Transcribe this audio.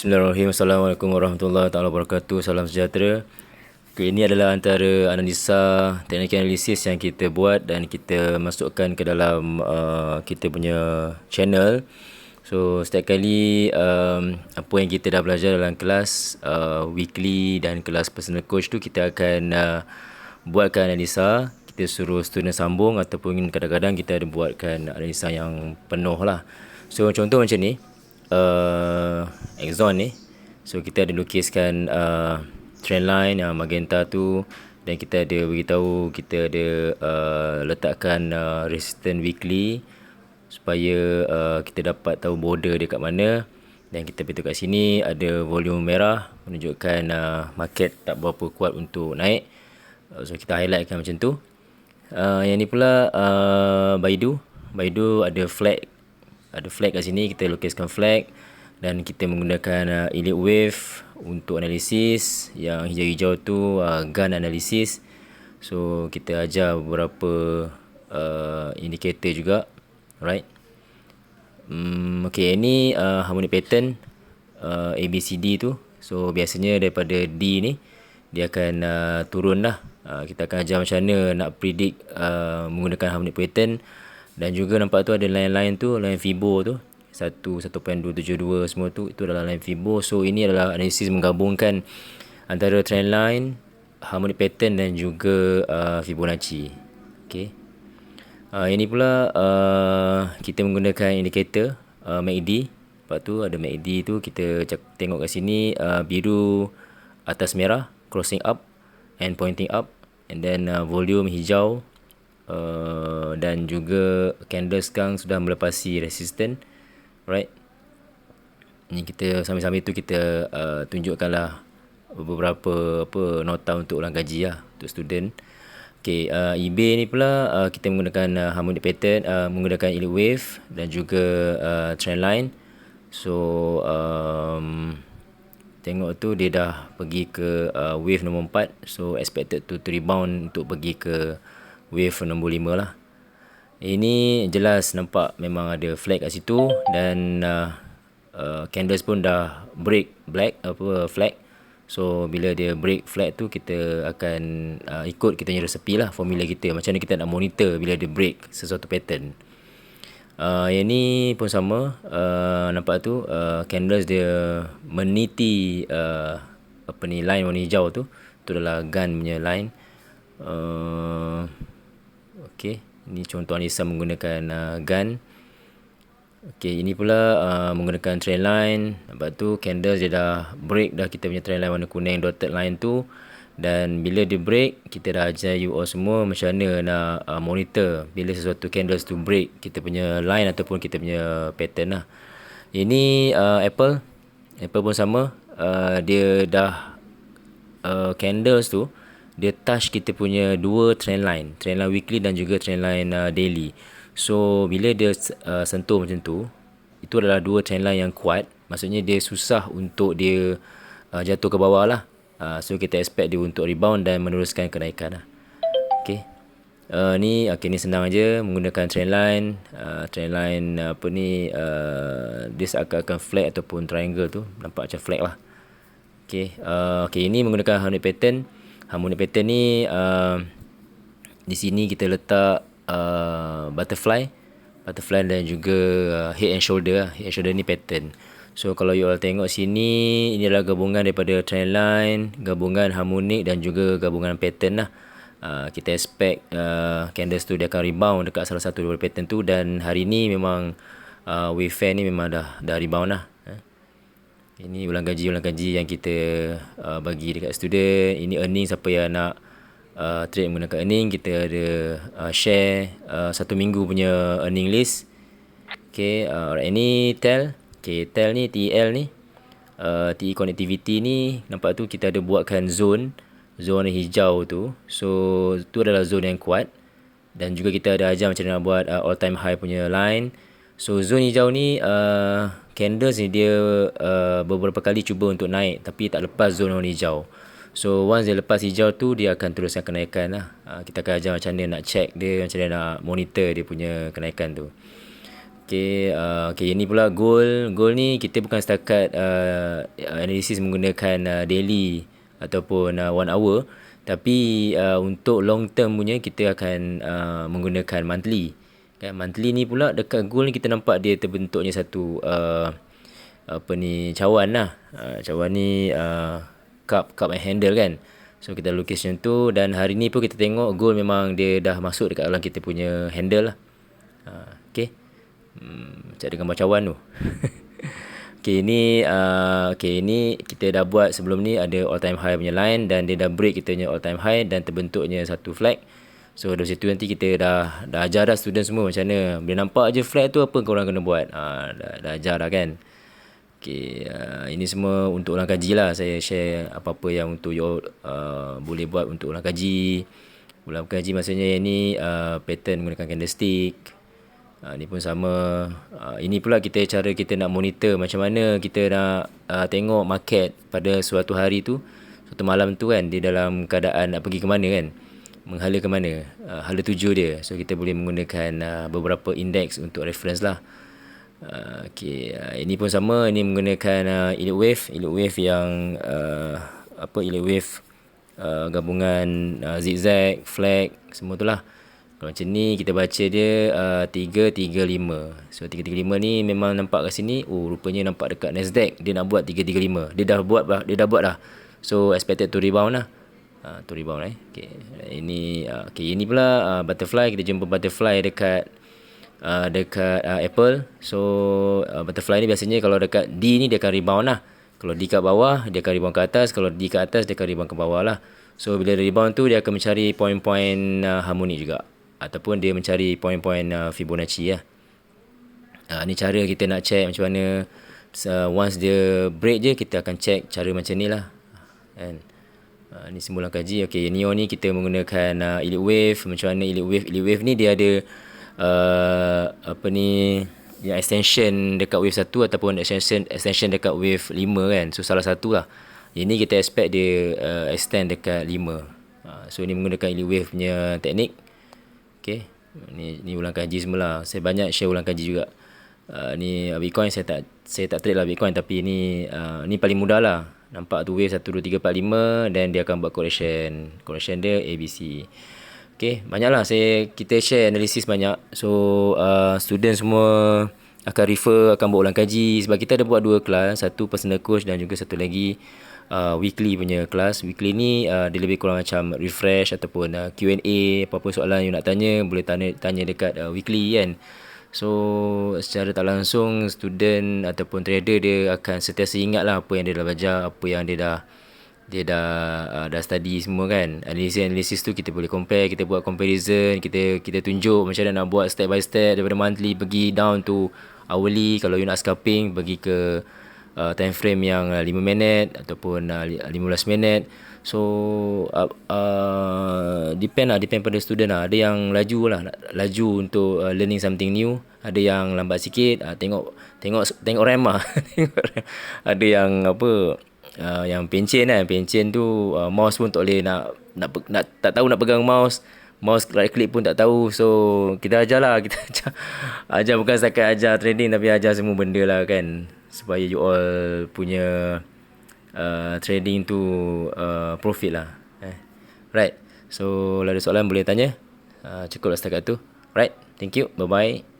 Bismillahirrahmanirrahim. Assalamualaikum warahmatullahi taala wabarakatuh. Salam sejahtera. Okay, ini adalah antara analisa teknik analisis yang kita buat dan kita masukkan ke dalam kita punya channel. So setiap kali apa yang kita dah belajar dalam kelas weekly dan kelas personal coach tu, kita akan buatkan analisa. Kita suruh student sambung ataupun kadang-kadang kita ada buatkan analisa yang penuh lah. So contoh macam ni, Exxon ni. So kita ada lukiskan trend line yang magenta tu, dan kita ada beritahu, kita ada letakkan resistance weekly supaya kita dapat tahu border dia kat mana. Dan kita beritahu kat sini ada volume merah menunjukkan market tak berapa kuat untuk naik. So kita highlightkan macam tu. Yang ni pula Baidu ada flag. Ada flag kat sini, kita lukiskan flag. Dan kita menggunakan elite wave untuk analisis. Yang hijau-hijau tu gun analisis. So kita ajar beberapa indikator juga. Alright. Okay, ini harmonic pattern ABCD tu. So biasanya daripada D ni dia akan turun lah. Kita akan ajar macam mana nak predict menggunakan harmonic pattern. Dan juga nampak tu ada line-line tu, line Fibo tu 1.272 semua tu, itu adalah line Fibo. So ini adalah analisis menggabungkan antara trend line, harmonic pattern dan juga Fibonacci. Okay. Ini pula kita menggunakan indikator MACD. Lepas tu ada MACD tu, kita tengok kat sini biru atas merah, crossing up and pointing up. And then volume hijau, dan juga candle sekarang sudah melepasi resistance. Right. Ni kita sambil-sambil tu kita tunjukkanlah beberapa nota untuk ulang kaji lah untuk student. Okay, eBay ni pula kita menggunakan harmonic pattern, menggunakan elite wave dan juga trend line. So tengok tu dia dah pergi ke wave nombor 4. So expected to rebound untuk pergi ke wave nombor 5 lah. Ini jelas nampak memang ada flag kat situ. Dan candles pun dah break flag. So bila dia break flag tu, kita akan ikut kita punya resepi lah, formula kita. Macam mana kita nak monitor bila dia break sesuatu pattern. Yang ni pun sama. Nampak tu candles dia meniti line warna hijau tu. Tu adalah gun punya line. Okay, ini contoh analisa menggunakan gun. Okay, ini pula menggunakan trend line. Nampak tu candles dia dah break dah kita punya trend line warna kuning, dotted line tu. Dan bila dia break, kita dah ajar you all semua macam mana nak monitor bila sesuatu candles tu break kita punya line ataupun kita punya pattern lah. Ini Apple pun sama. Dia dah candles tu dia touch kita punya dua trend line weekly dan juga trend line daily. So bila dia sentuh macam tu, itu adalah dua trend line yang kuat. Maksudnya dia susah untuk dia jatuh ke bawah lah. So kita expect dia untuk rebound dan meneruskan kenaikan lah. Okay. Ni senang aja menggunakan trend line. Dia seakan-akan flag ataupun triangle tu, nampak macam flag lah. Okay, ini menggunakan harmonic pattern. Harmonic pattern ni di sini kita letak butterfly dan juga head and shoulder lah. Head and shoulder ni pattern. So kalau you all tengok sini, ini adalah gabungan daripada trend line, gabungan harmonic dan juga gabungan pattern lah. Kita expect candles tu dia akan rebound dekat salah satu daripada pattern tu. Dan hari ni memang wave fair ni memang dah rebound lah. Ini ulang kaji yang kita bagi dekat student. Ini earning, siapa yang nak trade menggunakan earning, kita ada share 1 minggu punya earning list. Okay, alright, ini TEL. Okay, TEL ni, TEL ni, TE connectivity ni, nampak tu kita ada buatkan zone hijau tu. So tu adalah zone yang kuat. Dan juga kita ada ajar macam mana nak buat all time high punya line. So zone hijau ni candles ni dia beberapa kali cuba untuk naik tapi tak lepas zone warna hijau. So once dia lepas hijau tu, dia akan teruskan kenaikan lah. Kita akan ajar macam mana nak check dia, macam mana nak monitor dia punya kenaikan tu. Ini pula goal. Goal ni kita bukan setakat analisis menggunakan daily ataupun 1 hour, tapi untuk long term punya kita akan menggunakan monthly. Kan monthly ni pula dekat goal ni kita nampak dia terbentuknya satu cawan lah. Cawan ni cup and handle kan. So kita lukis macam tu, dan hari ni pun kita tengok goal memang dia dah masuk dekat dalam kita punya handle lah. Macam ada gambar cawan tu. Ini kita dah buat sebelum ni ada all time high punya line, dan dia dah break kita punya all time high dan terbentuknya satu flag. So dari situ nanti kita dah ajar dah student semua macam mana. Bila nampak je flag tu apa korang kena buat. Dah ajar dah kan. Ini semua untuk ulang kaji lah. Saya share apa-apa yang untuk you boleh buat untuk ulang kaji. Ulang kaji maksudnya ini pattern menggunakan candlestick. Ni pun sama. Ini pula cara kita nak monitor macam mana kita nak tengok market pada suatu hari tu, suatu malam tu kan, dia dalam keadaan nak pergi ke mana kan, menghala ke mana, hala tuju dia. So kita boleh menggunakan beberapa index untuk reference lah. Ini pun sama. Ini menggunakan elite wave yang elite wave gabungan zigzag, flag, semua tu lah. Kalau macam ni kita baca dia 335. So 335 ni memang nampak kat sini. Rupanya nampak dekat Nasdaq dia nak buat 335. Dia dah buat dah. So expected to rebound lah. To rebound ini pula butterfly. Kita jumpa butterfly dekat Apple. So butterfly ni biasanya kalau dekat D ni dia akan rebound lah. Kalau D kat bawah dia akan rebound ke atas. Kalau D kat atas dia akan rebound ke bawah lah. So bila rebound tu dia akan mencari poin-poin harmoni juga, ataupun dia mencari poin-poin Fibonacci lah. Ni cara kita nak check macam mana. Once dia break je kita akan check cara macam ni lah kan. Ni semula kaji. Neo ni kita menggunakan elite wave. Macam mana elite wave ni dia ada yang extension dekat wave 1 ataupun extension dekat wave 5 kan. So salah satu lah. Ini kita expect dia extend dekat 5. So ni menggunakan elite wave punya teknik. Ni ulang kaji semula. Saya banyak share ulang kaji juga. Ni Bitcoin saya tak trade lah Bitcoin, tapi ni paling mudah lah. Nampak tu wave 1 2 3 4 5 dan dia akan buat correction dia ABC. Banyaklah kita share analisis banyak. So student semua akan akan buat ulang kaji, sebab kita ada buat 2 kelas, satu personal coach dan juga satu lagi weekly punya kelas. Weekly ni dia lebih kurang macam refresh ataupun Q&A, apa-apa soalan you nak tanya boleh tanya dekat weekly kan. So secara tak langsung student ataupun trader dia akan sentiasa ingat lah apa yang dia dah belajar, apa yang dia dah study semua kan. Analisis tu kita boleh compare, kita buat comparison, kita tunjuk macam mana nak buat step by step daripada monthly pergi down to hourly. Kalau you nak scalping pergi ke time frame yang 5 minit ataupun 15 minit. So depend pada student lah. Ada yang laju untuk learning something new, ada yang lambat sikit. Tengok RAM lah. Ada yang yang pencen tu mouse pun tak boleh nak tak tahu nak pegang mouse right click pun tak tahu. So kita ajar ajar bukan setakat ajar trading, tapi ajar semua benda lah kan, supaya you all punya trading tu profit lah. Right. So kalau ada soalan boleh tanya. Cukuplah setakat tu. Right. Thank you. Bye bye.